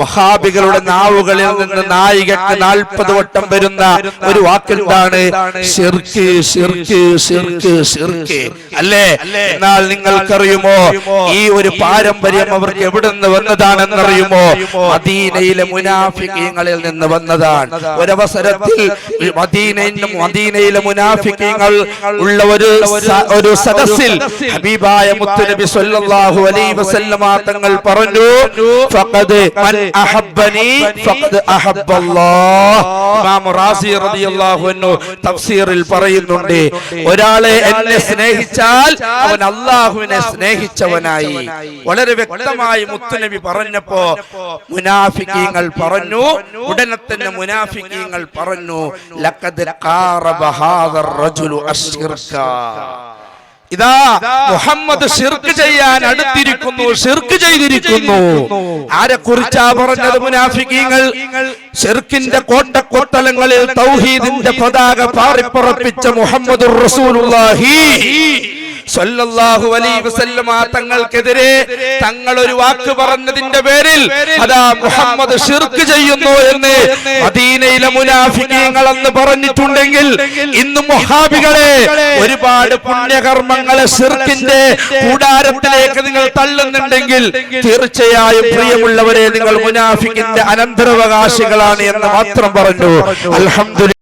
വഹാബികളുടെ നാവുകളിൽ നിന്ന് നായികക്ക് 40 വട്ടം വരുന്ന ഒരു വാക്കെന്താണ്? ശിർക്ക്, ശിർക്ക്, ശിർക്ക്, ശിർക്ക് അല്ലേ? എന്നാൽ നിങ്ങൾക്കറിയുമോ ഈ ഒരു പാരമ്പര്യം അവർക്ക് എവിടുന്ന് വന്നതാണെന്നറിയുമോ? മദീനയിലെ മുനാഫിഖീങ്ങളിൽ നിന്ന് വന്നതാണ്. ഒരവസരത്തിൽ മദീനയിലെ മുനാഫിഖീങ്ങൾ ഉള്ള ഒരു സദസ്സിൽ ഹബീബായ മുത്തുനബി സ്വല്ലല്ലാഹു അലൈഹി വസല്ലമ തങ്ങൾ പറഞ്ഞു, ഫഖദ് മൻ അഹബ്ബനി ഫഖദ് അഹബ്ബല്ലാഹ്. ഇമാം റാസി റളിയല്ലാഹു അൻഹു തഫ്സീറിൽ പറയുന്നുണ്ട്, ഒരാളെ എന്നെ സ്നേഹിച്ചാൽ അവൻ അല്ലാഹുവിനെ സ്നേഹിച്ചവനായി. വളരെ വ്യക്തമായി മുത്തുനബി പറഞ്ഞപ്പോ മുനാഫിഖീങ്ങൾ പറഞ്ഞു, ഉടനെ തന്നെ മുനാഫിഖീങ്ങൾ പറഞ്ഞു, ലഖദ് ഖാറബ ഹാദർ റജുലു അശ്ശിർക. ഇതാ മുഹമ്മദ് ശിർക്ക് ചെയ്യാൻ അടുത്തിരിക്കുന്നു, ശിർക്ക് ചെയ്തിരിക്കുന്നു. ആരെ കുറിച്ചാ പറഞ്ഞത്? മുനാഫിഖീങ്ങൾ. ശിർക്കിന്റെ കോട്ടക്കൊത്തലങ്ങളിൽ തൗഹീദിന്റെ പതാക പാറിപ്പറപ്പിച്ച മുഹമ്മദുർ റസൂലുള്ളാഹി സ്വല്ലല്ലാഹു അലൈഹി വസല്ലമ തങ്ങൾക്കെതിരെ തങ്ങൾ ഒരു വാക്ക് പറഞ്ഞതിന്റെ പേരിൽ അതാ മുഹമ്മദ് ശിർക്ക് ചെയ്യുന്നു എന്ന് മദീനയിലെ മുനാഫിഖീങ്ങൾ എന്ന് പറഞ്ഞിട്ടുണ്ടെങ്കിൽ, ഇന്ന് വഹാബികളെ ഒരുപാട് പുണ്യകർമ്മങ്ങളെ ശിർക്കിന്റെ കൂടാരത്തിലേക്ക് നിങ്ങൾ തള്ളുന്നുണ്ടെങ്കിൽ തീർച്ചയായും പ്രിയമുള്ളവരെ നിങ്ങൾ മുനാഫിഖിന്റെ അനന്തരാവകാശികളാണ് എന്ന് മാത്രം പറഞ്ഞു. അൽഹംദുലില്ലാഹ്.